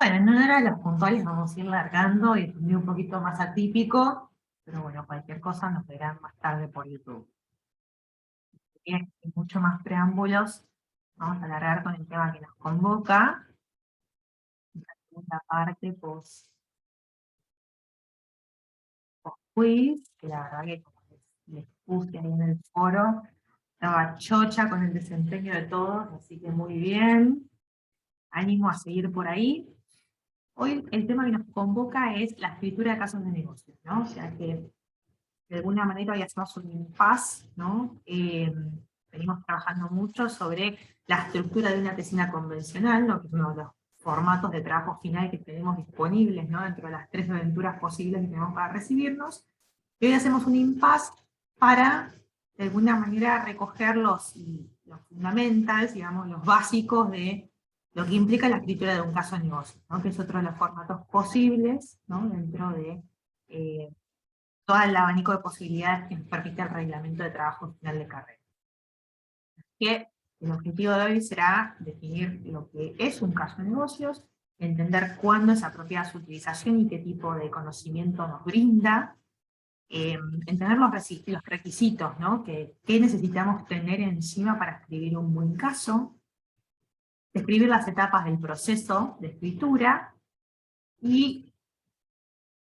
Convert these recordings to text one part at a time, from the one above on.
Bueno, en honor a los puntuales vamos a ir largando y un poquito más atípico, pero bueno, cualquier cosa nos verán más tarde por YouTube. Bien, sin mucho más preámbulos, vamos a largar con el tema que nos convoca, la segunda parte post-quiz, que la verdad que como les puse ahí en el foro, estaba chocha con el desempeño de todos, así que muy bien, ánimo a seguir por ahí. Hoy el tema que nos convoca es la escritura de casos de negocios, ¿no? O sea que de alguna manera hoy hacemos un impasse, ¿no? Venimos trabajando mucho sobre la estructura de una tesina convencional, ¿no? Que es uno de los formatos de trabajo final que tenemos disponibles, ¿no? Dentro de las 3 aventuras posibles que tenemos para recibirnos. Y hoy hacemos un impasse para, de alguna manera, recoger los fundamentals, digamos, los básicos de lo que implica la escritura de un caso de negocio, ¿no? Que es otro de los formatos posibles, ¿no? Dentro de todo el abanico de posibilidades que nos permite el reglamento de trabajo final de carrera. Que el objetivo de hoy será definir lo que es un caso de negocios, entender cuándo es apropiada su utilización y qué tipo de conocimiento nos brinda, entender los requisitos, ¿no? ¿Qué necesitamos tener encima para escribir un buen caso? Describir las etapas del proceso de escritura y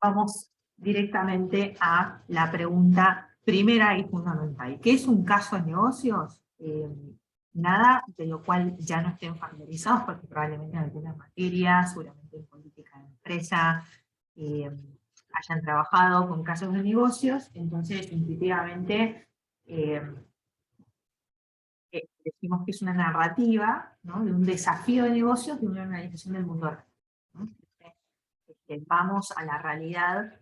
vamos directamente a la pregunta primera y fundamental. ¿Qué es un caso de negocios? Nada de lo cual ya no estén familiarizados, porque probablemente en algunas materias, seguramente en política de empresa, hayan trabajado con casos de negocios, entonces intuitivamente eh, decimos que es una narrativa, ¿no? De un desafío de negocios de una organización del mundo real, ¿no? Vamos a la realidad,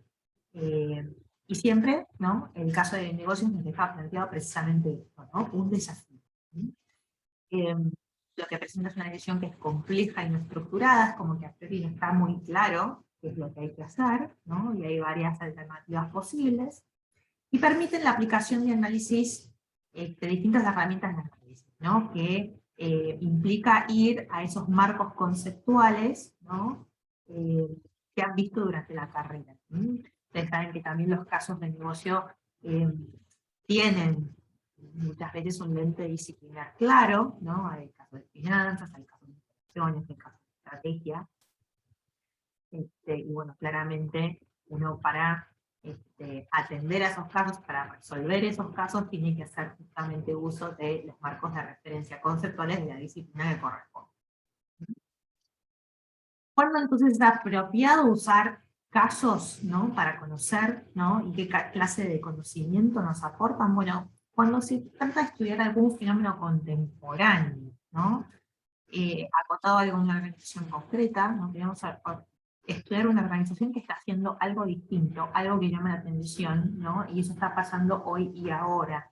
y siempre, ¿no? El caso de negocios nos deja planteado precisamente esto, ¿no? Un desafío. Eh, lo que presenta es una decisión que es compleja y no estructurada, es como que a priori no está muy claro qué es lo que hay que hacer, ¿no? Y hay varias alternativas posibles, y permiten la aplicación de análisis de distintas herramientas de análisis, ¿no? Que implica ir a esos marcos conceptuales, ¿no? Que han visto durante la carrera. Ustedes saben que también los casos de negocio eh, tienen muchas veces un lente disciplinar claro, ¿no? Hay casos de finanzas, hay casos de inversiones, hay casos de estrategia, y bueno, claramente uno para atender a esos casos, para resolver esos casos, tiene que hacer justamente uso de los marcos de referencia conceptuales de la disciplina que corresponde. ¿Cuándo entonces es apropiado usar casos, ¿no? Para conocer, ¿no? Y qué clase de conocimiento nos aportan? Bueno, cuando se trata de estudiar algún fenómeno contemporáneo, ¿no? Acotado a alguna organización concreta, ¿no? Queremos estudiar una organización que está haciendo algo distinto, algo que llama la atención, ¿no? Y eso está pasando hoy y ahora.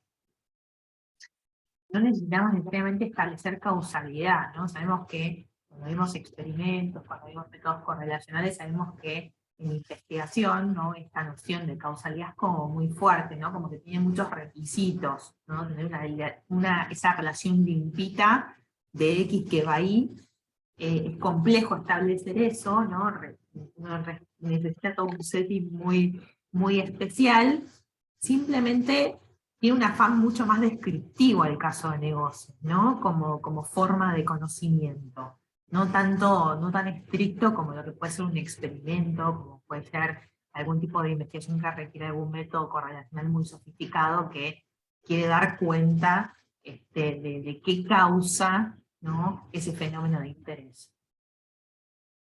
No necesitamos necesariamente establecer causalidad, ¿no? Sabemos que cuando vemos experimentos, cuando vemos métodos correlacionales, sabemos que en investigación, ¿no? Esta noción de causalidad es como muy fuerte, ¿no? Como que tiene muchos requisitos, ¿no? Tener esa relación limpita de X que va ahí. Es complejo establecer eso, ¿no? Uno necesita todo un setting muy, muy especial. Simplemente tiene un afán mucho más descriptivo al caso de negocio, ¿no? Como forma de conocimiento. No tan estricto como lo que puede ser un experimento, como puede ser algún tipo de investigación que requiere algún método correlacional muy sofisticado que quiere dar cuenta de qué causa, ¿no? Ese fenómeno de interés.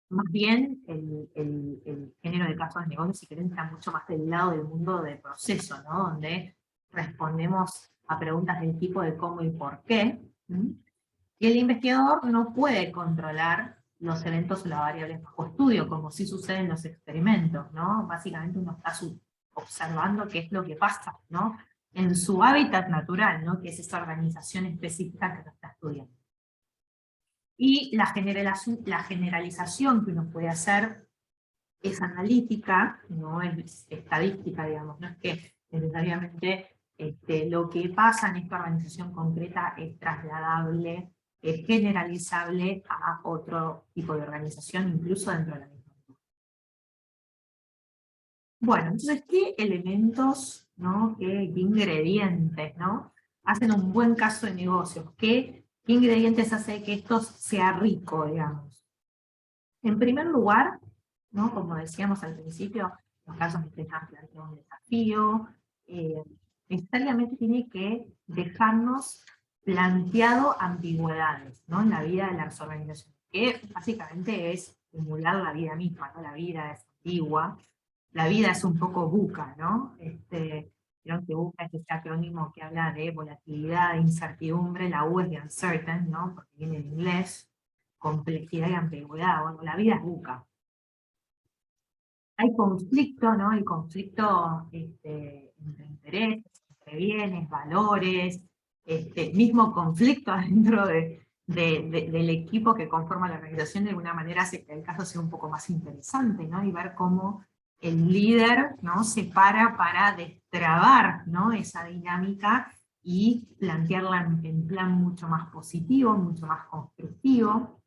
Más bien, el género de casos de negocios, si querés, está mucho más del lado del mundo de proceso, ¿no? Donde respondemos a preguntas del tipo de cómo y por qué. Y el investigador no puede controlar los eventos o las variables bajo estudio, como sí sucede en los experimentos, ¿no? Básicamente uno está observando qué es lo que pasa, ¿no? En su hábitat natural, ¿no? Que es esa organización específica que lo está estudiando. Y la generalización que uno puede hacer es analítica, no es estadística, digamos, no es que necesariamente lo que pasa en esta organización concreta es trasladable generalizable a otro tipo de organización, incluso dentro de la misma. Bueno, entonces, ¿qué elementos, ¿no? ¿Qué ingredientes, ¿no? hacen un buen caso de negocios? ¿Qué ingredientes hace que esto sea rico, digamos? En primer lugar, ¿no? Como decíamos al principio, los casos que están planteando un desafío, necesariamente tiene que dejarnos planteado ambigüedades, ¿no? En la vida de las organizaciones, que básicamente es emular la vida misma, ¿no? La vida es ambigua, la vida es un poco VUCA, ¿no? Creo que VUCA es este acrónimo que habla de volatilidad, incertidumbre, la U es de uncertain, ¿no? Porque viene en inglés, complejidad y ambigüedad. Bueno, la vida es VUCA. Hay conflicto, ¿no? Hay conflicto entre intereses, entre bienes, valores, mismo conflicto dentro del equipo que conforma la organización, de alguna manera hace que el caso sea un poco más interesante, ¿no? Y ver cómo el líder, ¿no? se para destrabar, ¿no? esa dinámica y plantearla en plan mucho más positivo, mucho más constructivo.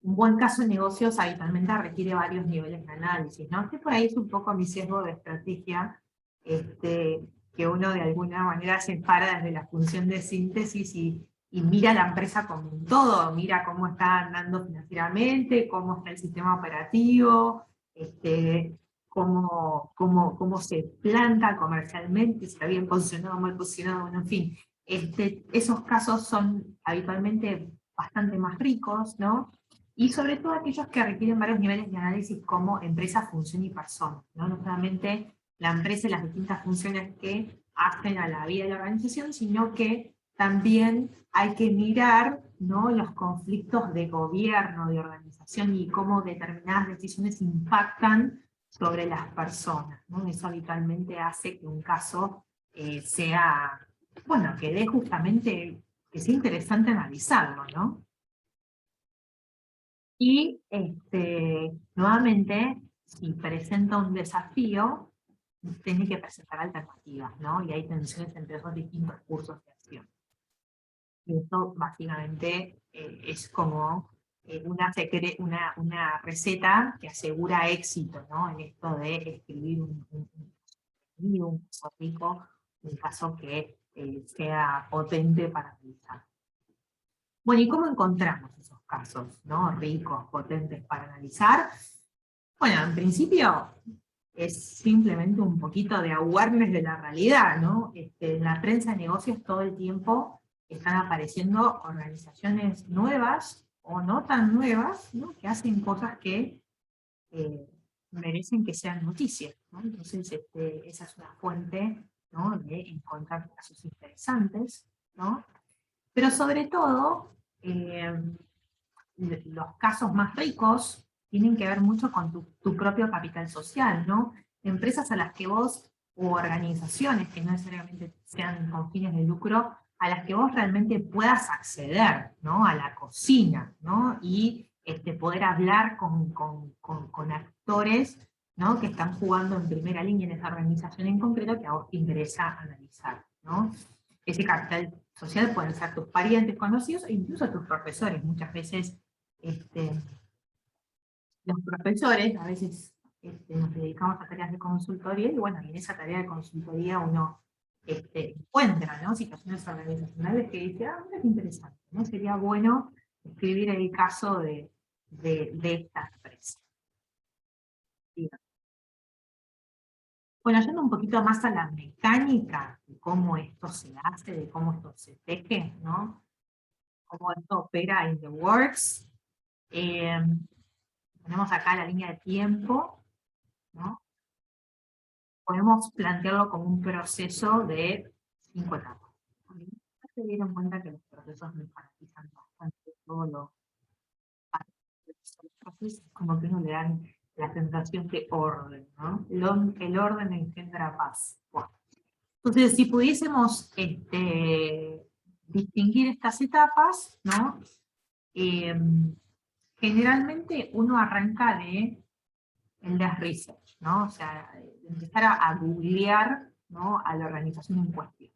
Un buen caso de negocios habitualmente requiere varios niveles de análisis, ¿no? Por ahí es un poco mi sesgo de estrategia, que uno de alguna manera se para desde la función de síntesis y mira la empresa como un todo, mira cómo está andando financieramente, cómo está el sistema operativo, cómo se planta comercialmente, si está bien posicionado o mal posicionado, bueno, en fin. Esos casos son habitualmente bastante más ricos, ¿no? Y sobre todo aquellos que requieren varios niveles de análisis como empresa, función y persona, ¿no? No solamente la empresa y las distintas funciones que hacen a la vida de la organización, sino que también hay que mirar, ¿no? los conflictos de gobierno, de organización y cómo determinadas decisiones impactan sobre las personas, ¿no? Eso habitualmente hace que un caso sea, bueno, que dé justamente, que sea interesante analizarlo, ¿no? Y nuevamente, si presenta un desafío, tiene que presentar alternativas, ¿no? Y hay tensiones entre esos distintos cursos de acción. Y esto básicamente es como una receta que asegura éxito, ¿no? En esto de escribir un caso rico, un caso que sea potente para analizar. Bueno, ¿y cómo encontramos esos casos, ¿no? ricos, potentes para analizar? Bueno, en principio es simplemente un poquito de awareness de la realidad, ¿no? En la prensa de negocios todo el tiempo están apareciendo organizaciones nuevas o no tan nuevas, ¿no? que hacen cosas que eh, merecen que sean noticias, ¿no? Entonces, esa es una fuente, ¿no? de encontrar casos interesantes, ¿no? Pero sobre todo, los casos más ricos tienen que ver mucho con tu propio capital social, ¿no? Empresas a las que vos, o organizaciones que no necesariamente sean con fines de lucro, a las que vos realmente puedas acceder, ¿no? A la cocina, ¿no? Y poder hablar con actores, ¿no? que están jugando en primera línea en esa organización en concreto que a vos te interesa analizar, ¿no? Ese capital social pueden ser tus parientes conocidos e incluso tus profesores. Muchas veces los profesores, a veces nos dedicamos a tareas de consultoría, y bueno, y en esa tarea de consultoría uno encuentra, ¿no? situaciones organizacionales que dice, ah, mira qué interesante, ¿no? Sería bueno escribir el caso de esta empresa. Bien. Bueno, yendo un poquito más a la mecánica de cómo esto se hace, de cómo esto se teje, ¿no? Cómo esto opera in the works. Tenemos acá la línea de tiempo, ¿no? Podemos plantearlo como un proceso de 5 etapas. Se dieron cuenta que los procesos me enfatizan bastante todo lo procesos, como que uno le dan la sensación de orden, ¿no? El orden engendra paz. Bueno, entonces, si pudiésemos distinguir estas etapas, ¿no? Generalmente uno arranca de el desk research, ¿no? O sea, empezar a googlear, ¿no? a la organización en cuestión,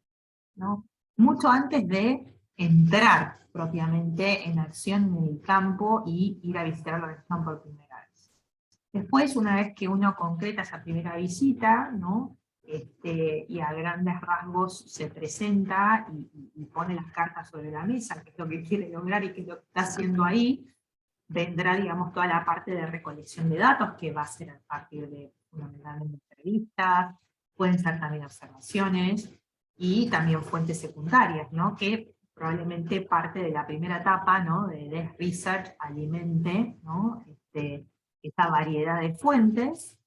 ¿no? Mucho antes de entrar propiamente en acción en el campo y ir a visitar la región por primera vez. Después, una vez que uno concreta esa primera visita, ¿no? Y a grandes rasgos se presenta y pone las cartas sobre la mesa, qué es lo que quiere lograr y qué es lo que está haciendo ahí, vendrá, digamos, toda la parte de recolección de datos, que va a ser a partir de, fundamentalmente, entrevistas, pueden ser también observaciones, y también fuentes secundarias, ¿no? Que probablemente parte de la primera etapa, ¿no? De research alimente, ¿no? Esta variedad de fuentes,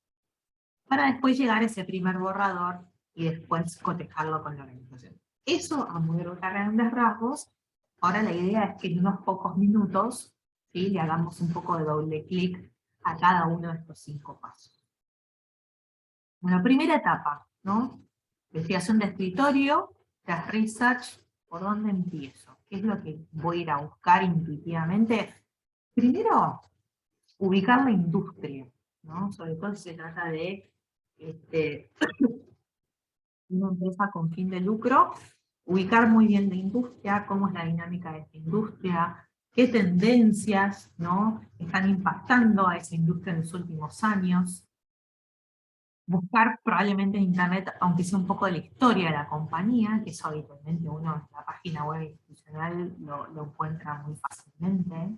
para después llegar a ese primer borrador y después cotejarlo con la organización. Eso a muy grandes rasgos. Ahora la idea es que en unos pocos minutos, ¿sí?, le hagamos un poco de doble clic a cada uno de estos 5 pasos. Bueno, primera etapa, ¿no? Investigación de escritorio, tras research, ¿por dónde empiezo? ¿Qué es lo que voy a ir a buscar intuitivamente? Primero, ubicar la industria, ¿no? Sobre todo si se trata de una empresa con fin de lucro, ubicar muy bien la industria, cómo es la dinámica de esta industria, qué tendencias, ¿no?, están impactando a esa industria en los últimos años. Buscar probablemente en internet, aunque sea un poco de la historia de la compañía, que eso habitualmente uno en la página web institucional lo encuentra muy fácilmente.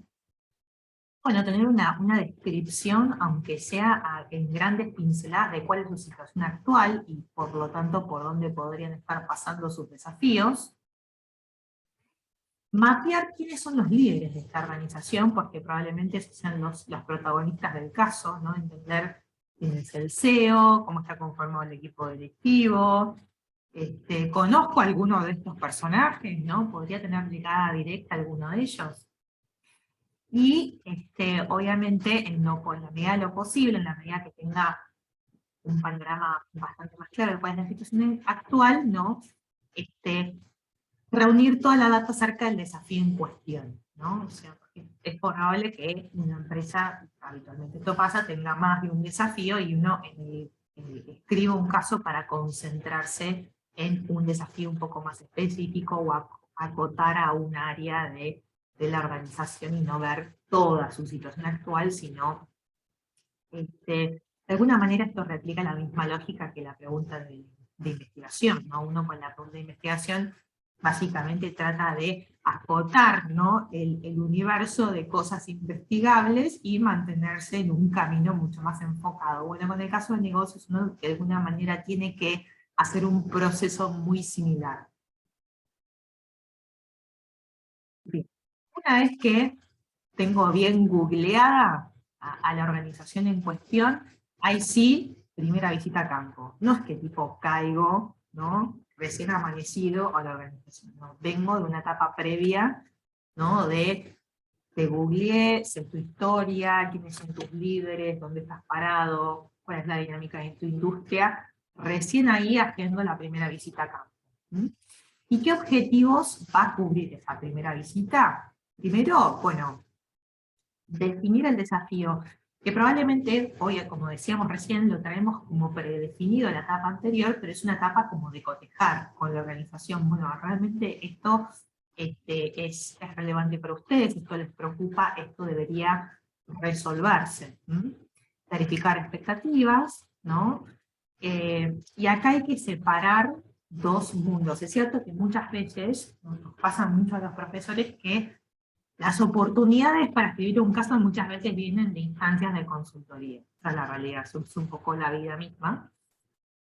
Bueno, tener una descripción, aunque sea en grandes pinceladas, de cuál es su situación actual y por lo tanto por dónde podrían estar pasando sus desafíos. Mapear quiénes son los líderes de esta organización, porque probablemente esos sean los protagonistas del caso, ¿no? Entender quién es el CEO, cómo está conformado el equipo directivo. ¿Conozco a alguno de estos personajes, ¿no? ¿Podría tener ligada directa a alguno de ellos? Y obviamente, en la medida de lo posible, en la medida que tenga un panorama bastante más claro de cuál es la situación actual, ¿no? Reunir toda la data acerca del desafío en cuestión, ¿no? O sea, porque es probable que una empresa, habitualmente esto pasa, tenga más de un desafío y uno escriba un caso para concentrarse en un desafío un poco más específico o acotar a un área de la organización y no ver toda su situación actual, sino, de alguna manera esto replica la misma lógica que la pregunta de investigación, ¿no? Uno con la pregunta de investigación básicamente trata de acotar, ¿no?, el universo de cosas investigables y mantenerse en un camino mucho más enfocado. Bueno, con el caso de negocios, uno de alguna manera tiene que hacer un proceso muy similar. Bien. Una vez que tengo bien googleada a la organización en cuestión, ahí sí, primera visita a campo. No es que tipo caigo, ¿no?, recién amanecido a la organización. No, vengo de una etapa previa, ¿no?, te googleé, sé tu historia, quiénes son tus líderes, dónde estás parado, cuál es la dinámica de tu industria, recién ahí haciendo la primera visita a campo. ¿Mm? ¿Y qué objetivos va a cubrir esa primera visita? Primero, bueno, definir el desafío, que probablemente hoy, como decíamos recién, lo traemos como predefinido en la etapa anterior, pero es una etapa como de cotejar con la organización. Bueno, realmente esto es relevante para ustedes, esto les preocupa, esto debería resolverse. Clarificar expectativas, ¿no? Y acá hay que separar dos mundos. Es cierto que muchas veces, nos pasa mucho a los profesores, que las oportunidades para escribir un caso muchas veces vienen de instancias de consultoría. Esa es la realidad, es un poco la vida misma.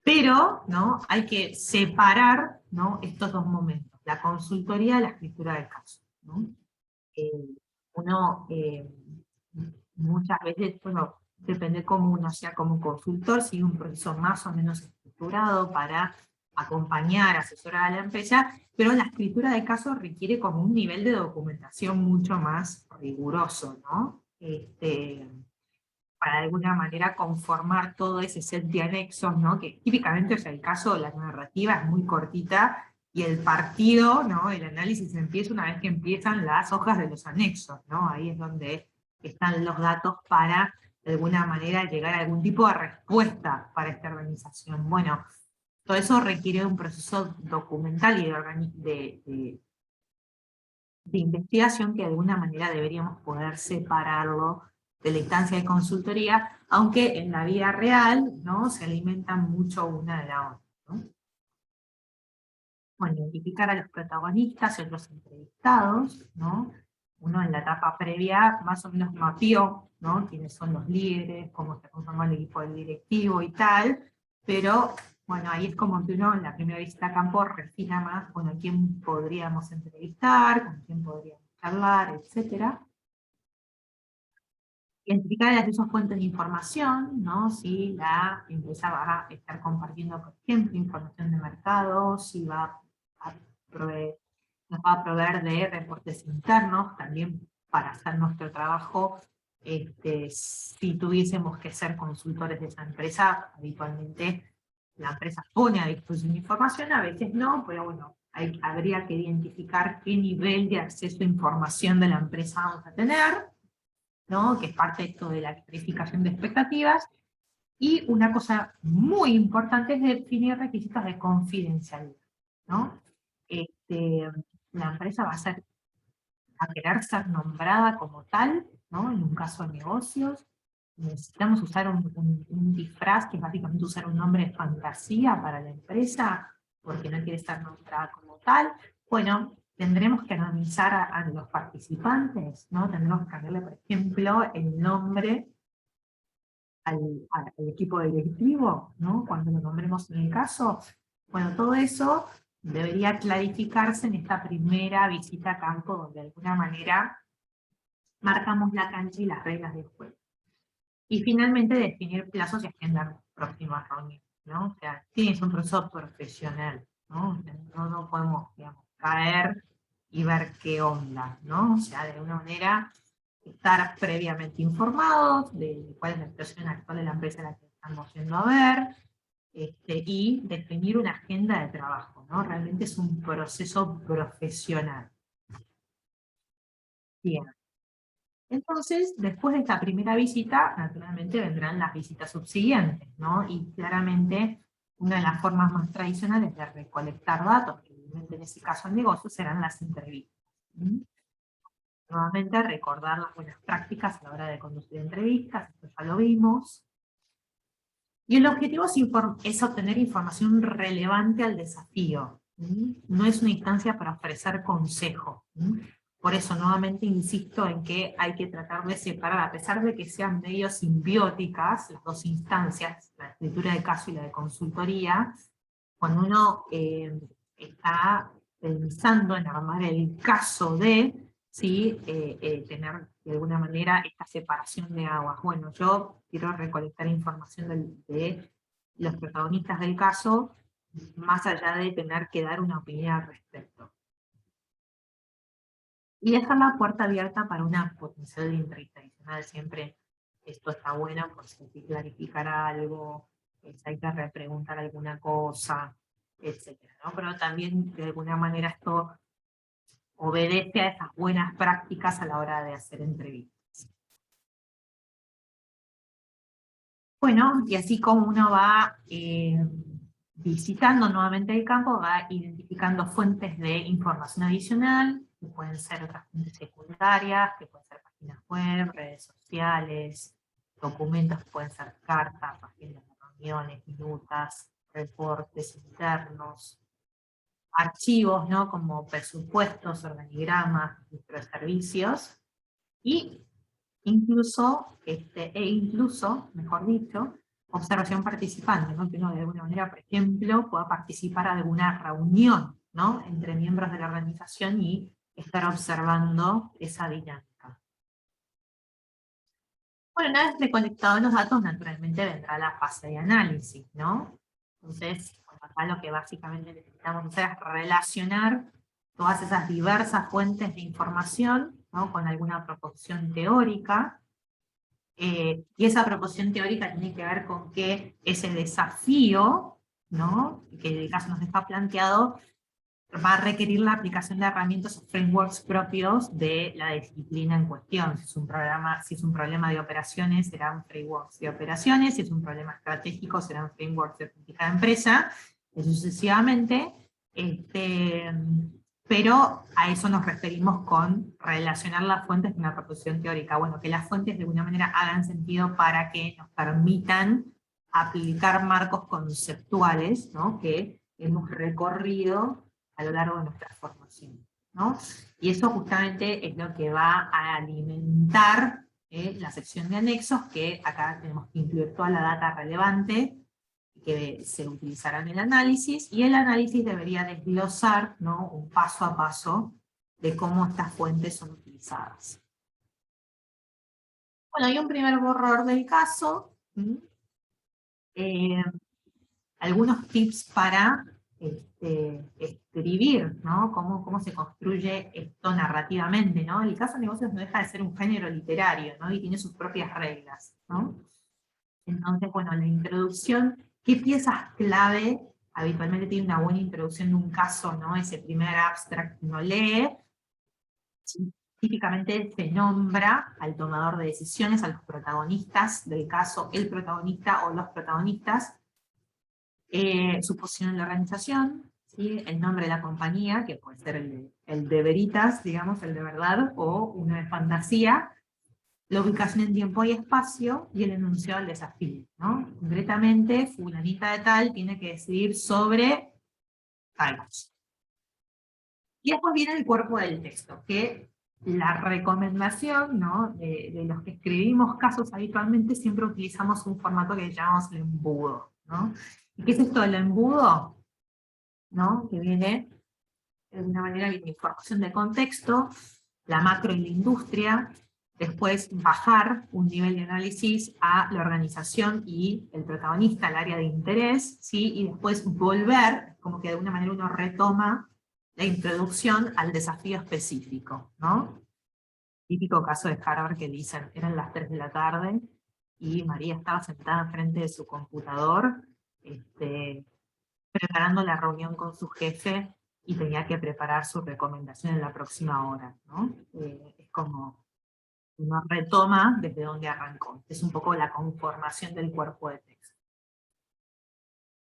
Pero, ¿no?, hay que separar, ¿no?, estos dos momentos, la consultoría de la escritura del caso, ¿no? Uno muchas veces, bueno, depende cómo uno sea como consultor, sigue un proceso más o menos estructurado para acompañar, asesorar a la empresa, pero la escritura de caso requiere como un nivel de documentación mucho más riguroso, ¿no? Para de alguna manera conformar todo ese set de anexos, ¿no? Que típicamente, o sea, el caso, la narrativa es muy cortita, y el partido, ¿no?, el análisis empieza una vez que empiezan las hojas de los anexos, ¿no? Ahí es donde están los datos para, de alguna manera, llegar a algún tipo de respuesta para esta organización. Bueno, todo eso requiere un proceso documental y de investigación que de alguna manera deberíamos poder separarlo de la instancia de consultoría, aunque en la vida real, ¿no?, se alimentan mucho una de la otra, ¿no? Bueno, identificar a los protagonistas y otros entrevistados, ¿no? Uno en la etapa previa más o menos mapeó, ¿no?, quiénes son los líderes, cómo está conformado el equipo del directivo y tal, pero bueno, ahí es como que uno en la primera visita a campo refina más, bueno, quién podríamos entrevistar, con quién podríamos charlar, etcétera. Identificar las diversas fuentes de información, ¿no? Si la empresa va a estar compartiendo, por ejemplo, información de mercado, si va a nos va a proveer de reportes internos, también para hacer nuestro trabajo. Si tuviésemos que ser consultores de esa empresa, habitualmente la empresa pone a disposición información, a veces no, pero bueno, habría que identificar qué nivel de acceso a información de la empresa vamos a tener, ¿no?, que es parte de esto de la verificación de expectativas. Y una cosa muy importante es definir requisitos de confidencialidad, ¿no? La empresa va a querer ser nombrada como tal, ¿no?, en un caso de negocios. Necesitamos usar un disfraz, que es básicamente usar un nombre de fantasía para la empresa, porque no quiere ser nombrada como tal. Bueno, tendremos que anonimizar a los participantes, ¿no? Tendremos que cambiarle, por ejemplo, el nombre al equipo directivo, ¿no?, cuando lo nombremos en el caso. Bueno, todo eso debería clarificarse en esta primera visita a campo, donde de alguna manera marcamos la cancha y las reglas del juego. Y finalmente definir plazos y agendar próximas reuniones, ¿no? O sea, tiene que ser un proceso profesional, ¿no? No podemos, digamos, caer y ver qué onda, ¿no? O sea, de alguna manera estar previamente informados de cuál es la situación actual de la empresa en la que estamos yendo a ver, y definir una agenda de trabajo, ¿no? Realmente es un proceso profesional. Bien. Entonces, después de esta primera visita, naturalmente vendrán las visitas subsiguientes, ¿no? Y claramente, una de las formas más tradicionales de recolectar datos, que evidentemente en ese caso el negocio, serán las entrevistas. ¿Mm? Nuevamente, recordar las buenas prácticas a la hora de conducir entrevistas, esto ya lo vimos. Y el objetivo es obtener información relevante al desafío. No es una instancia para ofrecer consejo. Por eso nuevamente insisto en que hay que tratar de separar, a pesar de que sean medio simbióticas las dos instancias, la escritura de caso y la de consultoría, cuando uno está pensando en armar el caso de, ¿sí?, tener de alguna manera esta separación de aguas. Bueno, yo quiero recolectar información de los protagonistas del caso, más allá de tener que dar una opinión al respecto. Y dejar la puerta abierta para una potencial entrevista adicional. Siempre esto está bueno, por si hay que clarificar algo, si hay que repreguntar alguna cosa, etcétera, ¿no? Pero también de alguna manera esto obedece a esas buenas prácticas a la hora de hacer entrevistas. Bueno, y así como uno va visitando nuevamente el campo, va identificando fuentes de información adicional, que pueden ser otras fuentes secundarias, que pueden ser páginas web, redes sociales, documentos que pueden ser cartas, páginas de reuniones, minutas, reportes internos, archivos, ¿no?, como presupuestos, organigramas, registros de servicios, y incluso, mejor dicho, observación participante, ¿no?, que uno de alguna manera, por ejemplo, pueda participar de alguna reunión, ¿no?, entre miembros de la organización y estar observando esa dinámica. Bueno, una vez recolectados los datos, naturalmente vendrá la fase de análisis, ¿no? Entonces, bueno, acá lo que básicamente necesitamos hacer es relacionar todas esas diversas fuentes de información, ¿no?, con alguna proposición teórica, y esa proposición teórica tiene que ver con que ese desafío, ¿no?, que en el caso nos está planteado, va a requerir la aplicación de herramientas o frameworks propios de la disciplina en cuestión. Si es un problema de operaciones, serán frameworks de operaciones; si es un problema estratégico, serán frameworks de política de empresa, y sucesivamente. pero a eso nos referimos con relacionar las fuentes de una proposición teórica. Bueno, que las fuentes de alguna manera hagan sentido para que nos permitan aplicar marcos conceptuales, ¿no?, que hemos recorrido a lo largo de nuestra formación, ¿no? Y eso justamente es lo que va a alimentar la sección de anexos, que acá tenemos que incluir toda la data relevante que se utilizará en el análisis, y el análisis debería desglosar, ¿no?, un paso a paso de cómo estas fuentes son utilizadas. Bueno, hay un primer borrador del caso, algunos tips para escribir, ¿no?, cómo se construye esto narrativamente, ¿no? El caso de negocios no deja de ser un género literario, ¿no?, y tiene sus propias reglas, ¿no? Entonces, bueno, la introducción, ¿qué piezas clave habitualmente tiene una buena introducción de un caso, ¿no? Ese primer abstract que uno lee? Sí. Típicamente se nombra al tomador de decisiones, a los protagonistas del caso, el protagonista o los protagonistas, su posición en la organización, ¿sí?, el nombre de la compañía, que puede ser el de veritas, digamos, el de verdad, o uno de fantasía, la ubicación en tiempo y espacio, y el enunciado del desafío, ¿no? Concretamente, fulanita de tal tiene que decidir sobre tal cosa. Y después viene el cuerpo del texto, que la recomendación, ¿no?, de los que escribimos casos habitualmente, siempre utilizamos un formato que llamamos el embudo, ¿no? ¿Y qué es esto del embudo? ¿No? Que viene, de alguna manera, viene información de contexto, la macro y la industria, después bajar un nivel de análisis a la organización y el protagonista, al área de interés, ¿sí?, y después volver, como que de alguna manera uno retoma la introducción al desafío específico, ¿no? Típico caso de Harvard que dicen, eran las 3 de la tarde, y María estaba sentada enfrente de su computador, preparando la reunión con su jefe, y tenía que preparar su recomendación en la próxima hora, ¿no? Es como uno retoma desde donde arrancó. Es un poco la conformación del cuerpo de texto.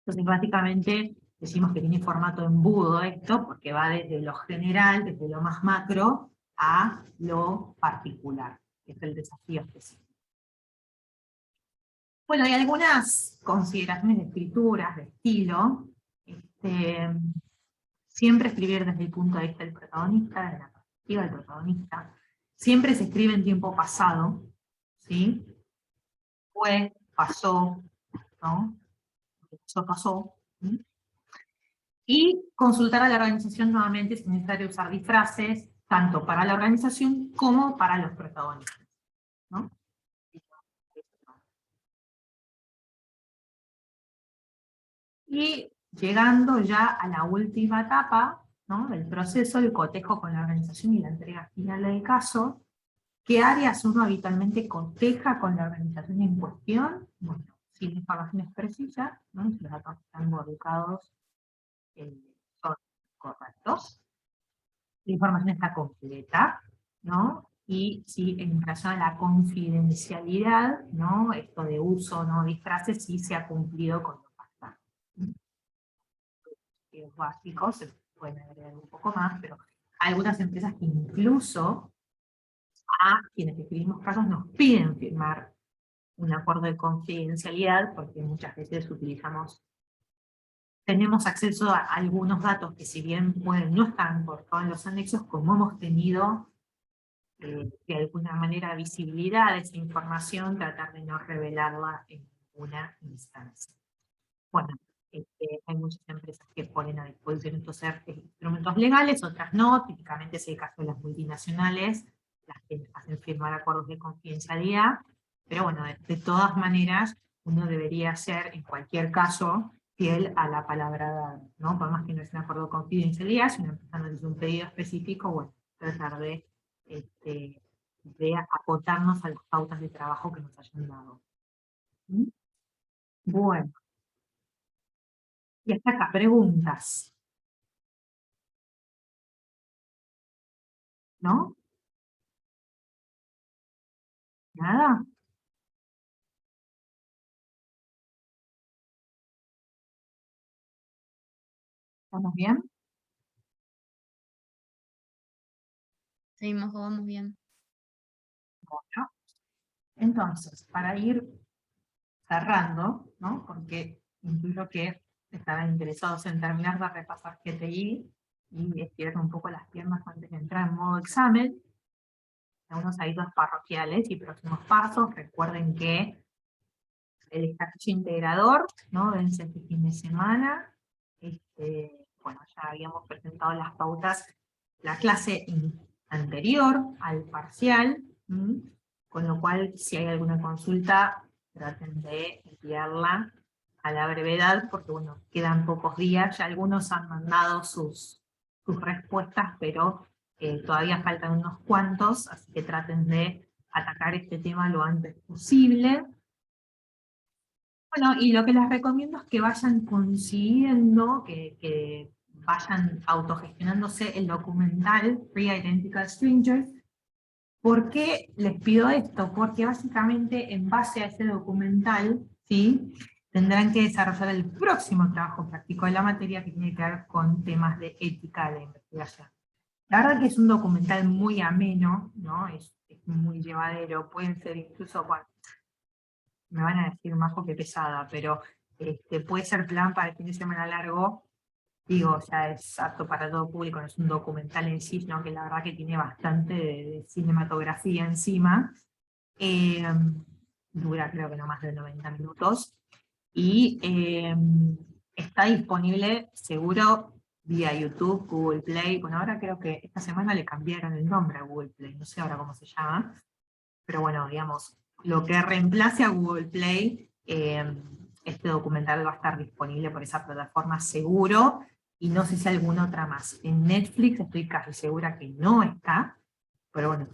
Entonces, básicamente, decimos que tiene formato embudo esto, porque va desde lo general, desde lo más macro, a lo particular, que es el desafío específico. Bueno, hay algunas consideraciones de escrituras, de estilo. Siempre escribir desde el punto de vista del protagonista, desde la perspectiva del protagonista. Siempre se escribe en tiempo pasado, ¿sí? Fue, pasó, ¿no? Eso pasó. ¿Sí? Y consultar a la organización nuevamente si es necesario usar disfraces, tanto para la organización como para los protagonistas, ¿no? Y llegando ya a la última etapa, ¿no?, del proceso, el cotejo con la organización y la entrega final del caso. ¿Qué áreas uno habitualmente coteja con la organización en cuestión? Bueno, si la información es precisa, ¿no?, si los datos que están involucrados son correctos, la información está completa, ¿no? Y si en relación a la confidencialidad, ¿no?, esto de uso, no disfraces, sí se ha cumplido con lo bastante. Los básicos, se pueden agregar un poco más, pero hay algunas empresas que incluso a quienes escribimos casos nos piden firmar un acuerdo de confidencialidad, porque muchas veces tenemos acceso a algunos datos que, si bien pueden no estar por todos los anexos, como hemos tenido de alguna manera visibilidad de esa información, tratar de no revelarla en ninguna instancia. Bueno, hay muchas empresas que ponen a disposición estos instrumentos legales, otras no. Típicamente es el caso de las multinacionales, las que hacen firmar acuerdos de confidencialidad, pero bueno, de todas maneras, uno debería ser, en cualquier caso, fiel a la palabra dada, ¿no? Por más que no es un acuerdo de confidencialidad, si una empresa nos dice un pedido específico, bueno, tratar de acotarnos a las pautas de trabajo que nos hayan dado. ¿Mm? Bueno, y hasta acá, preguntas, ¿no? ¿Nada? ¿Estamos bien? Seguimos, vamos bien. Bueno, entonces, para ir cerrando, ¿no? Porque intuyo que estaban interesados en terminar de repasar GTI y estirar un poco las piernas antes de entrar en modo examen. Algunos avisos parroquiales y próximos pasos. Recuerden que el ejercicio integrador, ¿no? Vence este fin de semana. Bueno, ya habíamos presentado las pautas, la clase anterior al parcial, con lo cual, si hay alguna consulta, traten de enviarla a la brevedad, porque bueno, quedan pocos días, ya algunos han mandado sus respuestas, pero todavía faltan unos cuantos, así que traten de atacar este tema lo antes posible. Bueno, y lo que les recomiendo es que vayan consiguiendo, que vayan autogestionándose el documental Free Identical Strangers. ¿Por qué les pido esto? Porque básicamente en base a ese documental, ¿sí?, tendrán que desarrollar el próximo trabajo práctico de la materia que tiene que ver con temas de ética de investigación. La verdad que es un documental muy ameno, ¿no? Es muy llevadero, pueden ser incluso, bueno, me van a decir más porque pesada, pero puede ser plan para el fin de semana largo, digo, o sea, es apto para todo público, no es un documental en sí, sino que la verdad que tiene bastante de cinematografía encima. Dura creo que no más de 90 minutos, y está disponible seguro vía YouTube, Google Play. Bueno, ahora creo que esta semana le cambiaron el nombre a Google Play, no sé ahora cómo se llama, pero bueno, digamos, lo que reemplace a Google Play, este documental va a estar disponible por esa plataforma seguro, y no sé si alguna otra más. En Netflix estoy casi segura que no está, pero bueno,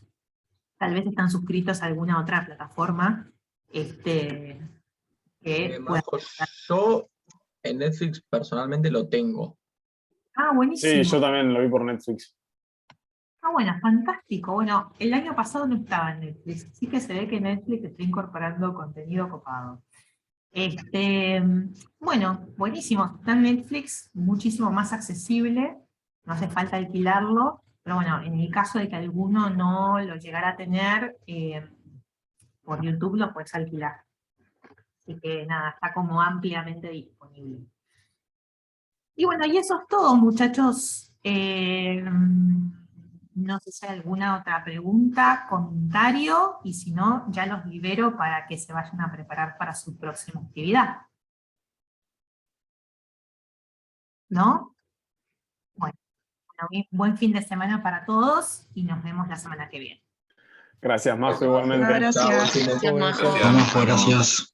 tal vez están suscritos a alguna otra plataforma que pueda... Majo, yo en Netflix personalmente lo tengo. Ah, Sí, buenísimo. yo también lo vi por Netflix. Ah, bueno, fantástico. Bueno, el año pasado no estaba en Netflix, así que se ve que Netflix está incorporando contenido copado. Bueno, buenísimo. Está en Netflix, muchísimo más accesible, no hace falta alquilarlo, pero bueno, en el caso de que alguno no lo llegara a tener, por YouTube lo puedes alquilar. Así que nada, está como ampliamente disponible. Y bueno, y eso es todo, muchachos. No sé si hay alguna otra pregunta, comentario, y si no, ya los libero para que se vayan a preparar para su próxima actividad. ¿No? Bueno, buen fin de semana para todos y nos vemos la semana que viene. Gracias, Majo, igualmente. Gracias. Chao, Gracias, Majo. Gracias. Gracias.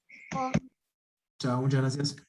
Chao, muchas gracias.